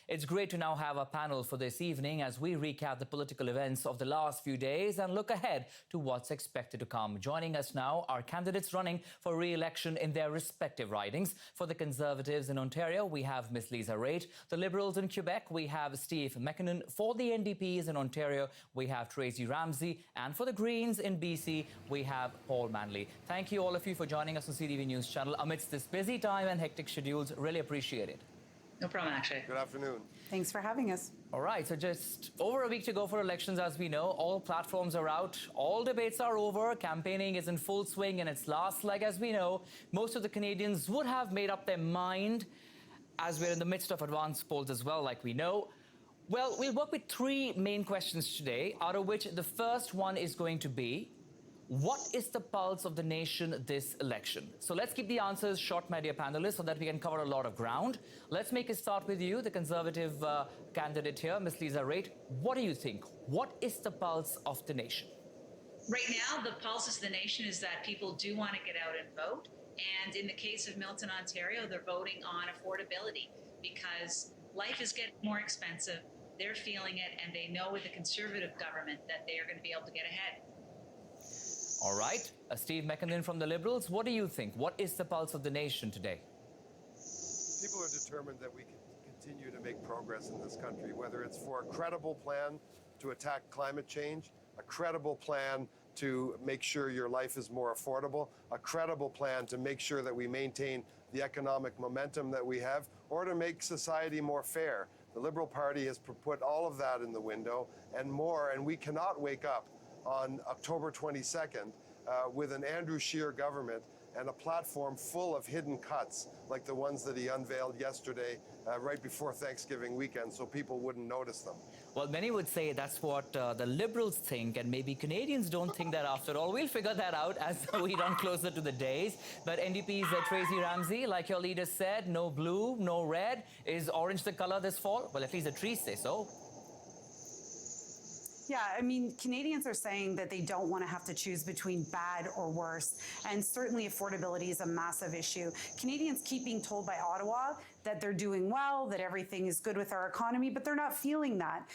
It's great to now have a panel for this evening as we recap the political events of the last few days and look ahead to what's expected to come. Joining us now are candidates running for re-election in their respective ridings. For the Conservatives in Ontario, we have Ms. Lisa Raitt. The Liberals in Quebec, we have Steve McKinnon. For the NDPs in Ontario, we have Tracy Ramsey. And for the Greens in BC, we have Paul Manley. Thank you all of you for joining us on CTV News Channel amidst this busy time and hectic schedules. Really appreciate it. No problem, Akshay. Good afternoon. Thanks for having us. All right, so just over a week to go for elections, as we know. All platforms are out, all debates are over, campaigning is in full swing in its last leg, as we know. Most of the Canadians would have made up their mind, as we're in the midst of advanced polls as well, like we know. Well, we'll work with three main questions today, out of which the first one is going to be, what is the pulse of the nation this election? So let's keep the answers short, my dear panelists, so that we can cover a lot of ground. Let's make a start with you, the Conservative candidate here, Ms. Lisa Raitt. What do you think? What is the pulse of the nation? Right now, the pulse of the nation is that people do want to get out and vote. And in the case of Milton, Ontario, they're voting on affordability because life is getting more expensive. They're feeling it, and they know with the Conservative government that they are going to be able to get ahead. All right. Steve McKinnon from the Liberals, what do you think? What is the pulse of the nation today? People are determined that we can continue to make progress in this country, whether it's for a credible plan to attack climate change, a credible plan to make sure your life is more affordable, a credible plan to make sure that we maintain the economic momentum that we have, or to make society more fair. The Liberal Party has put all of that in the window and more, and we cannot wake up on October 22nd with an Andrew Scheer government and a platform full of hidden cuts like the ones that he unveiled yesterday right before Thanksgiving weekend so people wouldn't notice them. Well, many would say that's what the Liberals think, and maybe Canadians don't think that after all. We'll figure that out as we run closer to the days. But NDP's Tracy Ramsey, like your leader said, no blue, no red. Is orange the color this fall? Well, at least the trees say so. Yeah, I mean, Canadians are saying that they don't want to have to choose between bad or worse. And certainly affordability is a massive issue. Canadians keep being told by Ottawa that they're doing well, that everything is good with our economy, but they're not feeling that.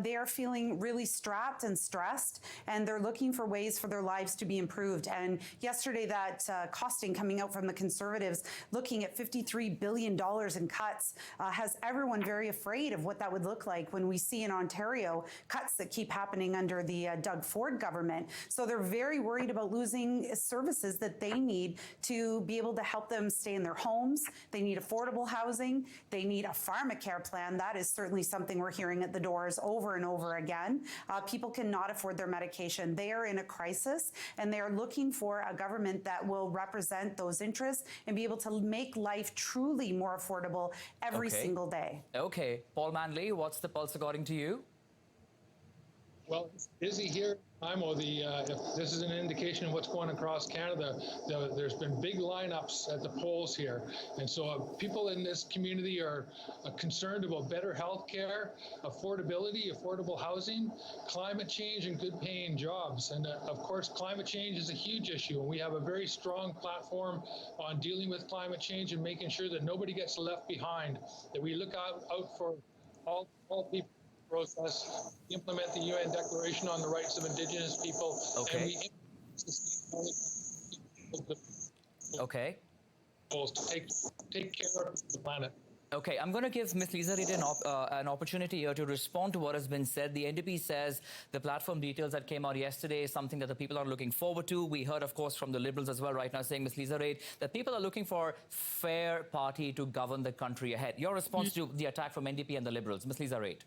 They are feeling really strapped and stressed, and they're looking for ways for their lives to be improved. And yesterday, that costing coming out from the Conservatives, looking at $53 billion in cuts, has everyone very afraid of what that would look like when we see in Ontario cuts that keep happening under the Doug Ford government. So they're very worried about losing services that they need to be able to help them stay in their homes. They need affordable housing. They need a pharmacare plan. That is certainly something we're hearing at the doors over and over again. People cannot afford their medication. They are in a crisis, and they are looking for a government that will represent those interests and be able to make life truly more affordable every single day. Okay. Paul Manley, what's the pulse according to you? Well, it's busy here. If this is an indication of what's going across Canada, there's been big lineups at the polls here. And so people in this community are concerned about better health care, affordability, affordable housing, climate change, and good paying jobs. And of course, climate change is a huge issue. And we have a very strong platform on dealing with climate change and making sure that nobody gets left behind, that we look out for all people. Process, implement the UN Declaration on the Rights of Indigenous People, and we to take care of the planet. Okay, I'm going to give Ms. Lisa Raitt an opportunity here to respond to what has been said. The NDP says the platform details that came out yesterday is something that the people are looking forward to. We heard, of course, from the Liberals as well right now saying, Ms. Lisa Raitt, that people are looking for a fair party to govern the country ahead. Your response to the attack from NDP and the Liberals, Ms. Lisa Raitt.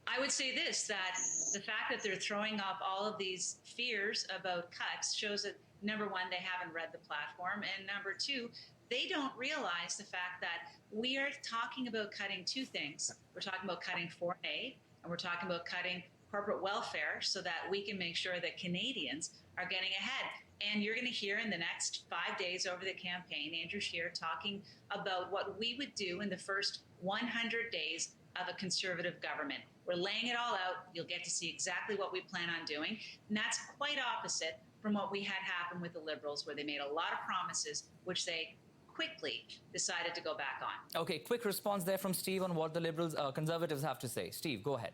I would say this, that the fact that they're throwing up all of these fears about cuts shows that, number one, they haven't read the platform, and number two, they don't realize the fact that we are talking about cutting two things. We're talking about cutting foreign aid, and we're talking about cutting corporate welfare so that we can make sure that Canadians are getting ahead. And you're going to hear in the next 5 days over the campaign, Andrew Scheer talking about what we would do in the first 100 days of a Conservative government. We're laying it all out. You'll get to see exactly what we plan on doing. And that's quite opposite from what we had happen with the Liberals, where they made a lot of promises, which they quickly decided to go back on. Okay, quick response there from Steve on what the Liberals, Conservatives have to say. Steve, go ahead.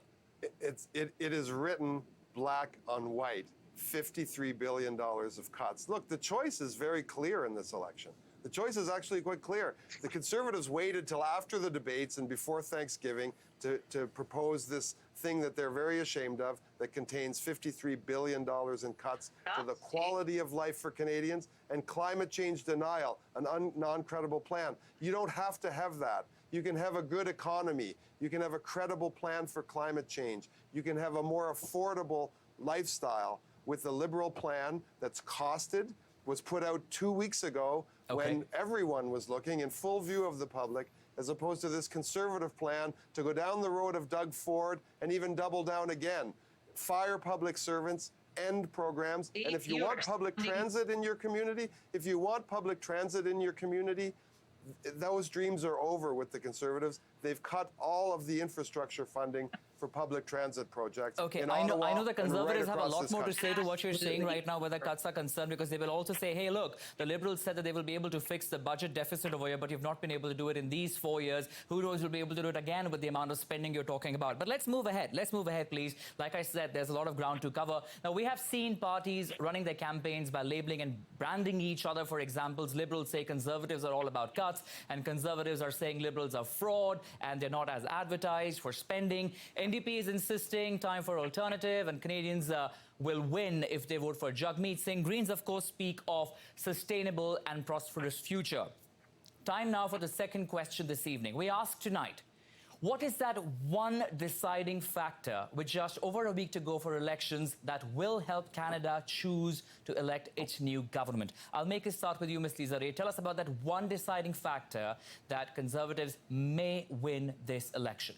It is written black on white, $53 billion of cuts. Look, the choice is very clear in this election. The choice is actually quite clear. The Conservatives waited till after the debates and before Thanksgiving to propose this thing that they're very ashamed of that contains $53 billion in cuts to the quality of life for Canadians and climate change denial, a non-credible plan. You don't have to have that. You can have a good economy. You can have a credible plan for climate change. You can have a more affordable lifestyle with the Liberal plan that's costed, was put out 2 weeks ago when everyone was looking in full view of the public, as opposed to this Conservative plan to go down the road of Doug Ford and even double down again. Fire public servants, end programs, and if you want public transit in your community, those dreams are over with the Conservatives. They've cut all of the infrastructure funding for public transit projects. Okay, in I know Ottawa the and Conservatives have a across lot this more to country. say to what you're saying right now where the cuts are concerned, because they will also say, hey, look, the Liberals said that they will be able to fix the budget deficit over here, but you've not been able to do it in these 4 years. Who knows, you'll be able to do it again with the amount of spending you're talking about. But let's move ahead. Let's move ahead, please. Like I said, there's a lot of ground to cover. Now, we have seen parties running their campaigns by labeling and branding each other. For examples, Liberals say Conservatives are all about cuts, and Conservatives are saying Liberals are fraud, and they're not as advertised for spending. NDP is insisting time for alternative, and Canadians will win if they vote for Jagmeet Singh. Greens, of course, speak of sustainable and prosperous future. Time now for the second question this evening. We ask tonight, what is that one deciding factor with just over a week to go for elections that will help Canada choose to elect its new government? I'll make a start with you, Ms. Lisa Ray. Tell us about that one deciding factor that Conservatives may win this election.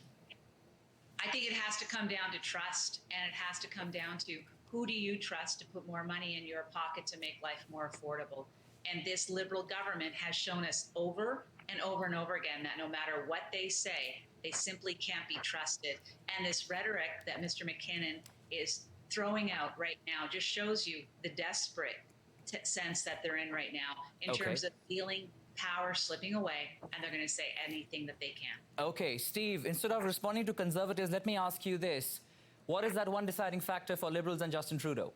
I think it has to come down to trust, and it has to come down to who do you trust to put more money in your pocket to make life more affordable. And this Liberal government has shown us over and over and over again that no matter what they say, they simply can't be trusted. And this rhetoric that Mr. McKinnon is throwing out right now just shows you the desperate sense that they're in right now in terms of feeling power slipping away, and they're going to say anything that they can. Okay, Steve, instead of responding to Conservatives, let me ask you this. What is that one deciding factor for Liberals and Justin Trudeau?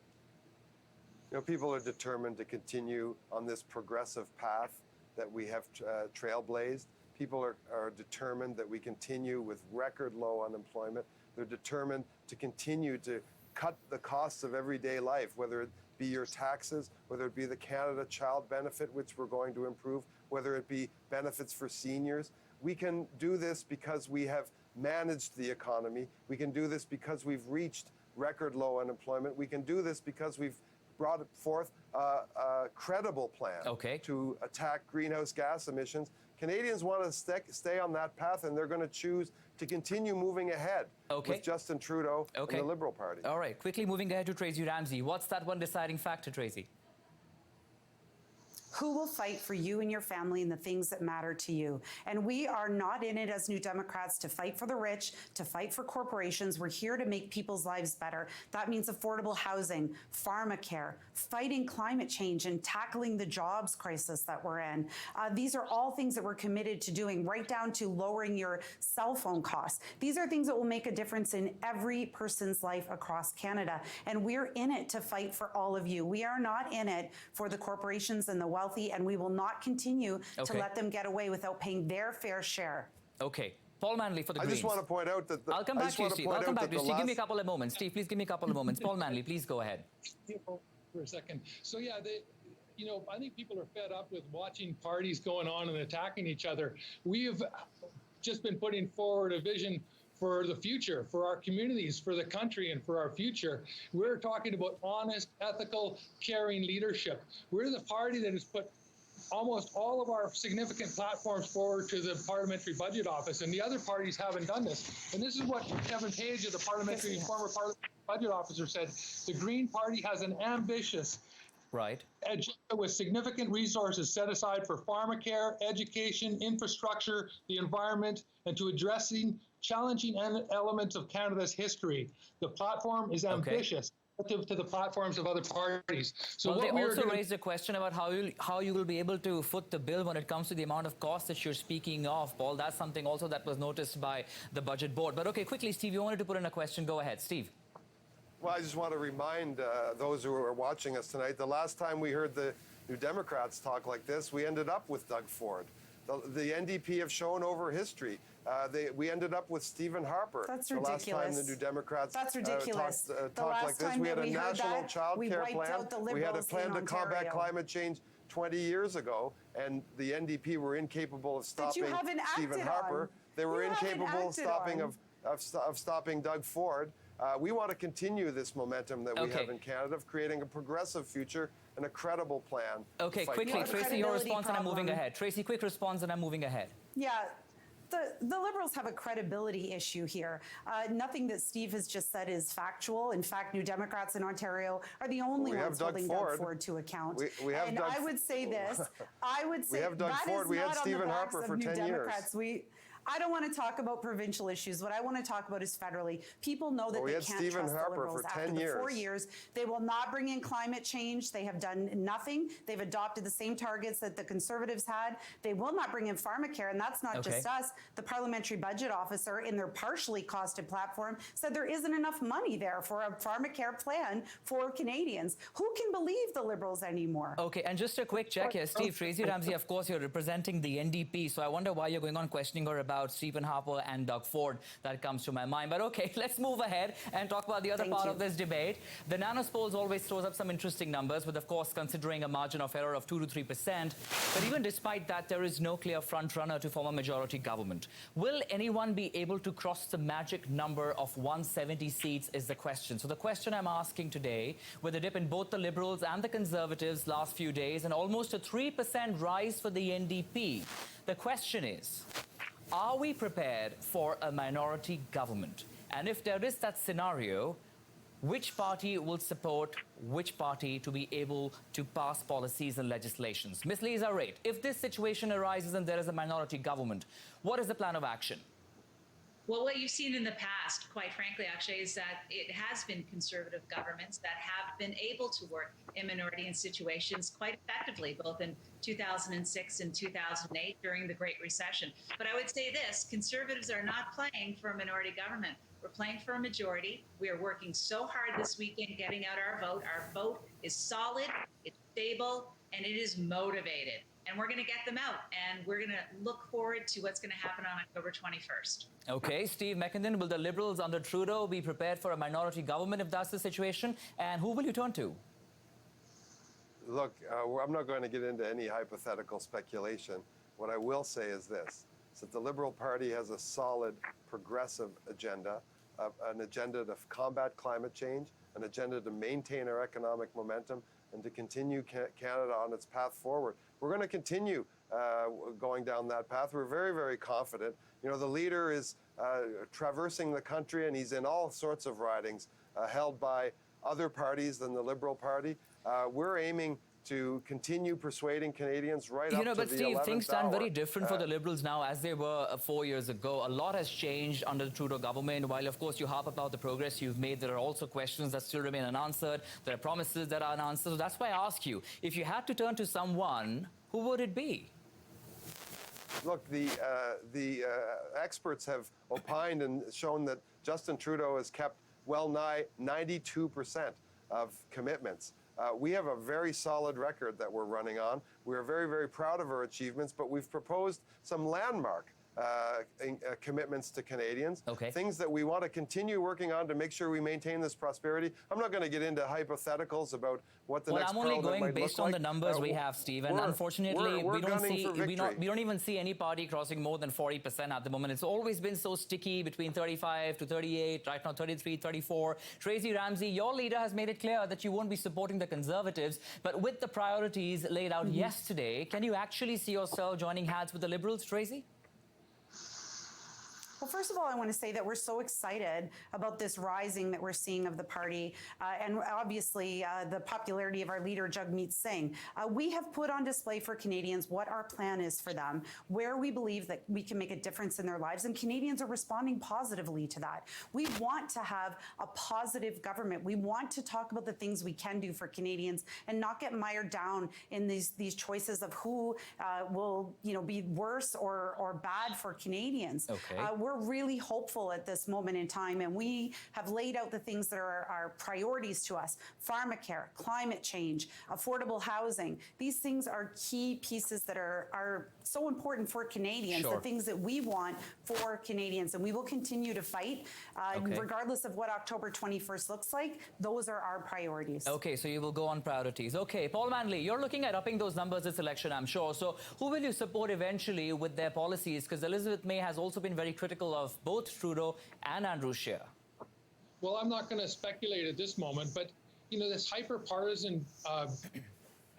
You know, people are determined to continue on this progressive path that we have trailblazed. People are determined that we continue with record low unemployment. They're determined to continue to cut the costs of everyday life, whether it be your taxes, whether it be the Canada Child Benefit, which we're going to improve, whether it be benefits for seniors. We can do this because we have managed the economy. We can do this because we've reached record low unemployment. We can do this because we've brought forth a credible plan to attack greenhouse gas emissions. Canadians want to stay on that path, and they're going to choose to continue moving ahead with Justin Trudeau and the Liberal Party. All right, quickly moving ahead to Tracy Ramsey. What's that one deciding factor, Tracy? Who will fight for you and your family and the things that matter to you? And we are not in it as New Democrats to fight for the rich, to fight for corporations. We're here to make people's lives better. That means affordable housing, pharmacare, fighting climate change, and tackling the jobs crisis that we're in. These are all things that we're committed to doing, right down to lowering your cell phone costs. These are things that will make a difference in every person's life across Canada. And we're in it to fight for all of you. We are not in it for the corporations and the wealthy, and we will not continue to let them get away without paying their fair share. Okay. Paul Manley for the Greens. I just want to point out that I'll come back to you, Steve. I'll come back to you. Steve, give me a couple of moments. Steve, please give me a couple of moments. Paul Manley, please go ahead. For a second. So yeah, I think people are fed up with watching parties going on and attacking each other. We have just been putting forward a vision for the future, for our communities, for the country, and for our future. We're talking about honest, ethical, caring leadership. We're the party that has put almost all of our significant platforms forward to the Parliamentary Budget Office, and the other parties haven't done this. And this is what Kevin Page, the former Parliamentary Budget Officer, said. The Green Party has an ambitious agenda with significant resources set aside for pharmacare, education, infrastructure, the environment, and to addressing challenging elements of Canada's history. The platform is ambitious. to the platforms of other parties. So Well, they what we are also gonna- raised a question about how you will be able to foot the bill when it comes to the amount of cost that you're speaking of, Paul. That's something also that was noticed by the budget board. But okay, quickly, Steve, you wanted to put in a question. Go ahead, Steve. Well, I just want to remind those who are watching us tonight, the last time we heard the New Democrats talk like this, we ended up with Doug Ford. The NDP have shown over history. We ended up with Stephen Harper. That's the last time ridiculous. the New Democrats That's ridiculous. The talked last like this. time We that had a we heard national that, child we care wiped plan. out the We had a Liberals plan in to combat Ontario. climate change 20 years ago, and the NDP were incapable of That you stopping haven't Stephen acted Harper. on. They were You haven't incapable of acted stopping Doug Ford. We want to continue this momentum that we Okay. have in Canada of creating a progressive future and a credible plan. to Okay, fight quickly, climate Tracy, change. your credibility response, and I'm moving problem. ahead. Tracy, quick response, and I'm moving ahead. Yeah. The Liberals have a credibility issue here. Nothing that Steve has just said is factual. In fact, New Democrats in Ontario are the only We have ones Doug holding Ford. Doug Ford to account. We have and Doug I would say this. I would say have Doug that Ford. is We had not on Stephen the backs Harper of for New 10 years. Democrats. I don't want to talk about provincial issues. What I want to talk about is federally. People know that we they had can't Stephen trust Harper the Liberals. for After 10 the 4 years. years, they will not bring in climate change. They have done nothing. They've adopted the same targets that the Conservatives had. They will not bring in pharmacare, and that's not just us. The parliamentary budget officer, in their partially costed platform, said there isn't enough money there for a pharmacare plan for Canadians. Who can believe the Liberals anymore? Okay, and just a quick check here, Steve. Tracy Ramsey, of course, you're representing the NDP, so I wonder why you're going on questioning her about Stephen Harper and Doug Ford. That comes to my mind. But okay, let's move ahead and talk about the other Thank part you. of this debate. The Nanos polls always throws up some interesting numbers, with, of course, considering a margin of error of 2 to 3%. But even despite that, there is no clear front-runner to form a majority government. Will anyone be able to cross the magic number of 170 seats is the question. So the question I'm asking today, with a dip in both the Liberals and the Conservatives last few days and almost a 3% rise for the NDP, the question is, are we prepared for a minority government? And if there is that scenario, which party will support which party to be able to pass policies and legislations? Ms. Lisa Raitt, if this situation arises and there is a minority government, what is the plan of action? Well, what you've seen in the past, quite frankly, Akshay, is that it has been Conservative governments that have been able to work in minority situations quite effectively, both in 2006 and 2008 during the Great Recession. But I would say this, Conservatives are not playing for a minority government. We're playing for a majority. We are working so hard this weekend getting out our vote. Our vote is solid, it's stable, and it is motivated. And we're going to get them out, and we're going to look forward to what's going to happen on October 21st. Okay, Steve McKinnon, will the Liberals under Trudeau be prepared for a minority government if that's the situation? And who will you turn to? Look, I'm not going to get into any hypothetical speculation. What I will say is this, is that the Liberal Party has a solid progressive agenda, an agenda to combat climate change, an agenda to maintain our economic momentum, and to continue Canada on its path forward. We're going to continue going down that path. We're very, very confident. You know, the leader is traversing the country, and he's in all sorts of ridings held by other parties than the Liberal Party. We're aiming to continue persuading Canadians right up to the 11th but Steve, things stand hour. very different for the Liberals now as they were 4 years ago. A lot has changed under the Trudeau government. While, of course, you harp about the progress you've made, there are also questions that still remain unanswered. There are promises that are unanswered. So that's why I ask you, if you had to turn to someone, who would it be? Look, the experts have opined and shown that Justin Trudeau has kept well nigh 92% of commitments. We have a very solid record that we're running on. We are very, very proud of our achievements, but we've proposed some landmark commitments to Canadians, things that we want to continue working on to make sure we maintain this prosperity. I'm not going to get into hypotheticals about what the next I'm only parliament going might based look on like. the numbers we have, Steve, and unfortunately, we're we don't gunning even see any party crossing more than 40% at the moment. It's always been so sticky between 35 to 38, right now 33, 34. Tracy Ramsey, your leader has made it clear that you won't be supporting the Conservatives, but with the priorities laid out yesterday, can you actually see yourself joining hands with the Liberals, Tracy? Well, first of all, I want to say that we're so excited about this rising that we're seeing of the party, and obviously the popularity of our leader, Jagmeet Singh. We have put on display for Canadians what our plan is for them, where we believe that we can make a difference in their lives, and Canadians are responding positively to that. We want to have a positive government. We want to talk about the things we can do for Canadians and not get mired down in these choices of who will be worse or bad for Canadians. Okay. We're really hopeful at this moment in time, and we have laid out the things that are our priorities to us: pharmacare, climate change, affordable housing. These things are key pieces that are so important for Canadians, Sure. the things that we want for Canadians, and we will continue to fight Okay. regardless of what October 21st looks like. Those are our priorities. Okay, so you will go on priorities. Okay, Paul Manley, you're looking at upping those numbers this election, I'm sure. So who will you support eventually with their policies? Because Elizabeth May has also been very critical of both Trudeau and Andrew Scheer. Well, I'm not going to speculate at this moment, but this hyper-partisan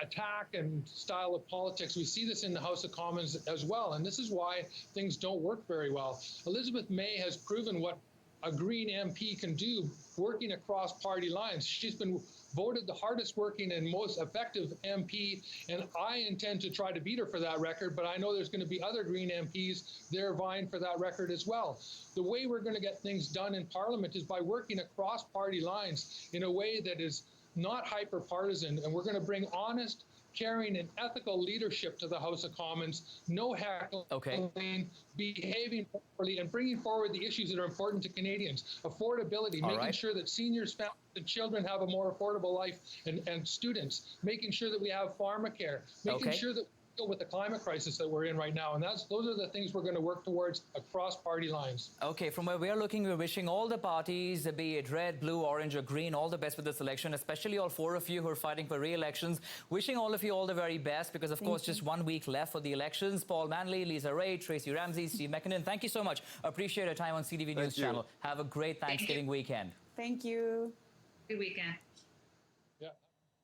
attack and style of politics, we see this in the House of Commons as well, and this is why things don't work very well. Elizabeth May has proven what a Green MP can do working across party lines. She's been voted the hardest working and most effective MP, and I intend to try to beat her for that record, but I know there's going to be other Green MPs there vying for that record as well. The way we're going to get things done in Parliament is by working across party lines in a way that is not hyper-partisan, and we're going to bring honest, caring, and ethical leadership to the House of Commons, no heckling, Okay. behaving properly, and bringing forward the issues that are important to Canadians. Affordability, All making right. sure that seniors, families, and children have a more affordable life, and students, making sure that we have pharmacare, making Okay. sure that we deal with the climate crisis that we're in right now. And those are the things we're going to work towards across party lines. Okay, from where we're looking, we're wishing all the parties, be it red, blue, orange, or green, all the best with this election, especially all four of you who are fighting for re-elections. Wishing all of you all the very best, because, of course, just 1 week left for the elections. Paul Manley, Lisa Ray, Tracy Ramsey, Steve McKinnon, thank you so much. Appreciate your time on CTV News you. Channel. Have a great Thanksgiving weekend. Thank you. Good weekend.